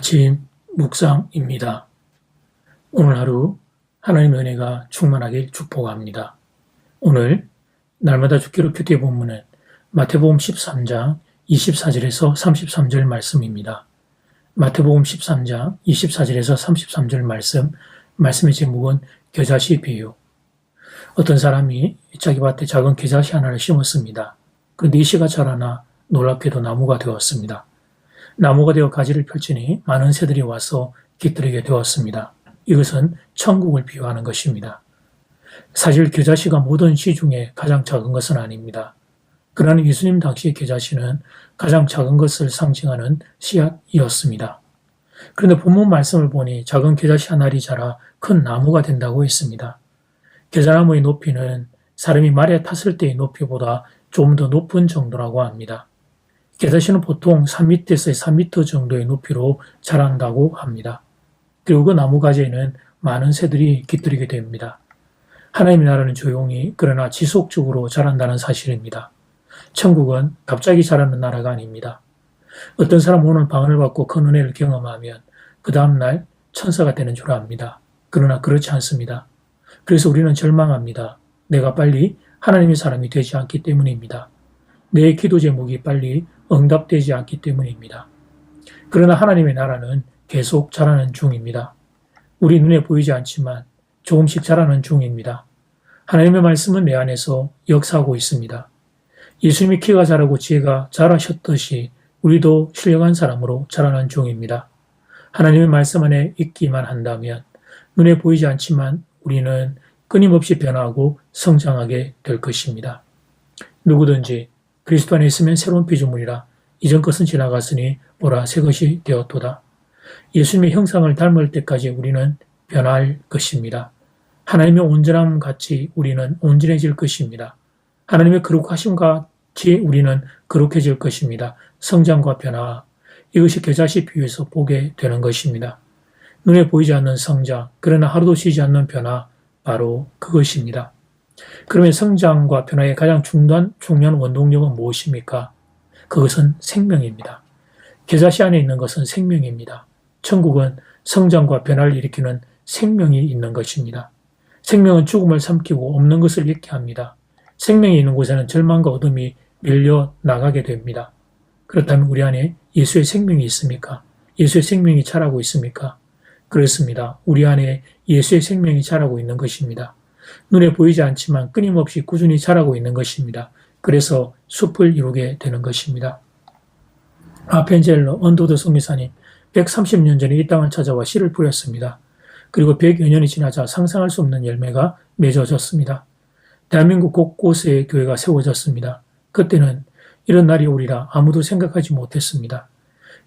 아침 묵상입니다. 오늘 하루 하나님의 은혜가 충만하길 축복합니다. 오늘 날마다 주기로 큐티 본문은 마태복음 13장 24절에서 33절 말씀입니다. 마태복음 13장 24절에서 33절 말씀의 제목은 겨자씨 비유. 어떤 사람이 자기 밭에 작은 겨자씨 하나를 심었습니다. 그런데 이 씨가 자라나 놀랍게도 나무가 되었습니다. 나무가 되어 가지를 펼치니 많은 새들이 와서 깃들이게 되었습니다. 이것은 천국을 비유하는 것입니다. 사실 겨자씨가 모든 씨 중에 가장 작은 것은 아닙니다. 그러나 예수님 당시의 겨자씨는 가장 작은 것을 상징하는 씨앗이었습니다. 그런데 본문 말씀을 보니 작은 겨자씨 한 알이 자라 큰 나무가 된다고 했습니다. 겨자나무의 높이는 사람이 말에 탔을 때의 높이보다 좀 더 높은 정도라고 합니다. 겨자씨는 보통 3m에서 3m 정도의 높이로 자란다고 합니다. 그리고 그 나무 가지에는 많은 새들이 깃들이게 됩니다. 하나님의 나라는 조용히 그러나 지속적으로 자란다는 사실입니다. 천국은 갑자기 자라는 나라가 아닙니다. 어떤 사람은 오늘 방언을 받고 큰 은혜를 경험하면 그 다음날 천사가 되는 줄 압니다. 그러나 그렇지 않습니다. 그래서 우리는 절망합니다. 내가 빨리 하나님의 사람이 되지 않기 때문입니다. 내 기도 제목이 빨리 응답되지 않기 때문입니다. 그러나 하나님의 나라는 계속 자라는 중입니다. 우리 눈에 보이지 않지만 조금씩 자라는 중입니다. 하나님의 말씀은 내 안에서 역사하고 있습니다. 예수님이 키가 자라고 지혜가 자라셨듯이 우리도 신령한 사람으로 자라는 중입니다. 하나님의 말씀 안에 있기만 한다면 눈에 보이지 않지만 우리는 끊임없이 변화하고 성장하게 될 것입니다. 누구든지 그리스도 안에 있으면 새로운 피조물이라 이전 것은 지나갔으니 보라 새 것이 되었도다. 예수님의 형상을 닮을 때까지 우리는 변할 것입니다. 하나님의 온전함 같이 우리는 온전해질 것입니다. 하나님의 거룩하심 같이 우리는 거룩해질 것입니다. 성장과 변화, 이것이 겨자씨 비유에서 보게 되는 것입니다. 눈에 보이지 않는 성장, 그러나 하루도 쉬지 않는 변화, 바로 그것입니다. 그러면 성장과 변화의 가장 중요한 원동력은 무엇입니까? 그것은 생명입니다. 겨자씨 안에 있는 것은 생명입니다. 천국은 성장과 변화를 일으키는 생명이 있는 것입니다. 생명은 죽음을 삼키고 없는 것을 잊게 합니다. 생명이 있는 곳에는 절망과 어둠이 밀려 나가게 됩니다. 그렇다면 우리 안에 예수의 생명이 있습니까? 예수의 생명이 자라고 있습니까? 그렇습니다. 우리 안에 예수의 생명이 자라고 있는 것입니다. 눈에 보이지 않지만 끊임없이 꾸준히 자라고 있는 것입니다. 그래서 숲을 이루게 되는 것입니다. 아펜젤러 언도드 성리사님 130년 전에 이 땅을 찾아와 씨를 뿌렸습니다. 그리고 100여 년이 지나자 상상할 수 없는 열매가 맺어졌습니다. 대한민국 곳곳에 교회가 세워졌습니다. 그때는 이런 날이 오리라 아무도 생각하지 못했습니다.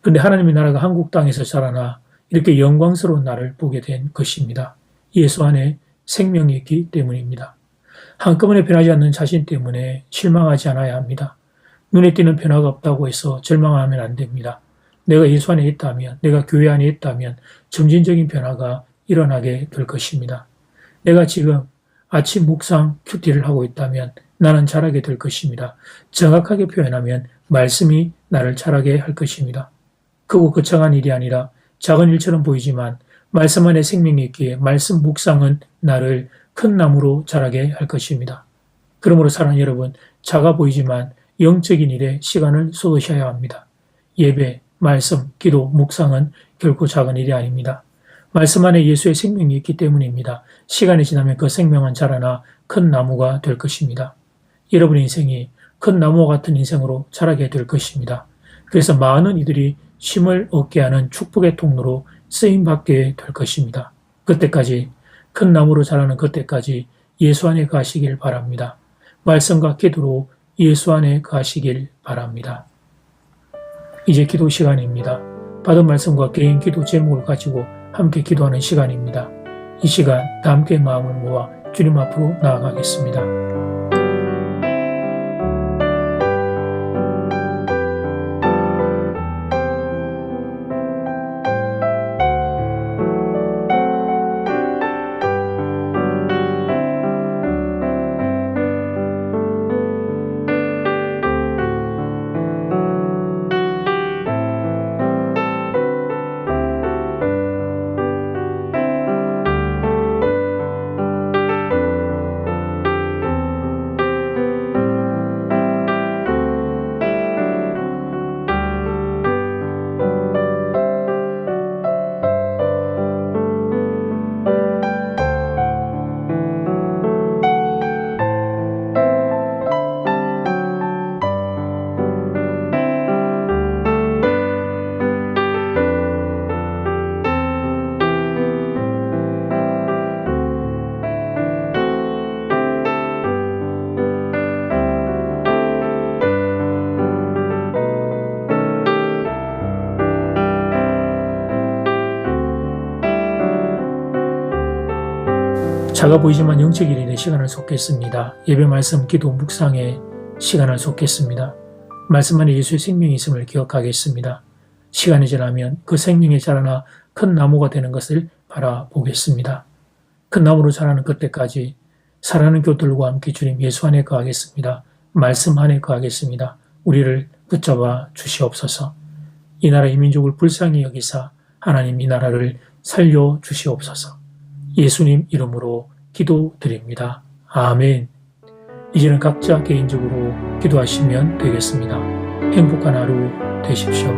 그런데 하나님의 나라가 한국 땅에서 자라나 이렇게 영광스러운 날을 보게 된 것입니다. 예수 안에 생명이 있기 때문입니다. 한꺼번에 변하지 않는 자신 때문에 실망하지 않아야 합니다. 눈에 띄는 변화가 없다고 해서 절망하면 안 됩니다. 내가 예수 안에 있다면, 내가 교회 안에 있다면 점진적인 변화가 일어나게 될 것입니다. 내가 지금 아침 묵상 큐티를 하고 있다면 나는 자라게 될 것입니다. 정확하게 표현하면 말씀이 나를 자라게 할 것입니다. 크고 거창한 일이 아니라 작은 일처럼 보이지만 말씀 안에 생명이 있기에 말씀 묵상은 나를 큰 나무로 자라게 할 것입니다. 그러므로 사랑하는 여러분, 작아 보이지만 영적인 일에 시간을 쏟으셔야 합니다. 예배, 말씀, 기도, 묵상은 결코 작은 일이 아닙니다. 말씀 안에 예수의 생명이 있기 때문입니다. 시간이 지나면 그 생명은 자라나 큰 나무가 될 것입니다. 여러분의 인생이 큰 나무와 같은 인생으로 자라게 될 것입니다. 그래서 많은 이들이 쉼을 얻게 하는 축복의 통로로 쓰임받게 될 것입니다. 그때까지 큰 나무로 자라는 그때까지 예수 안에 가시길 바랍니다. 말씀과 기도로 예수 안에 가시길 바랍니다. 이제 기도 시간입니다. 받은 말씀과 개인 기도 제목을 가지고 함께 기도하는 시간입니다. 이 시간 다 함께 마음을 모아 주님 앞으로 나아가겠습니다. 작아 보이지만 영적 일인의 시간을 쏟겠습니다. 예배 말씀, 기도, 묵상의 시간을 쏟겠습니다. 말씀 안에 예수의 생명이 있음을 기억하겠습니다. 시간이 지나면 그 생명이 자라나 큰 나무가 되는 것을 바라보겠습니다. 큰 나무로 자라는 그때까지 사랑하는 교들과 함께 주님 예수 안에 거하겠습니다. 말씀 안에 거하겠습니다. 우리를 붙잡아 주시옵소서. 이 나라 이 민족을 불쌍히 여기사 하나님 이 나라를 살려 주시옵소서. 예수님 이름으로 기도드립니다. 아멘. 이제는 각자 개인적으로 기도하시면 되겠습니다. 행복한 하루 되십시오.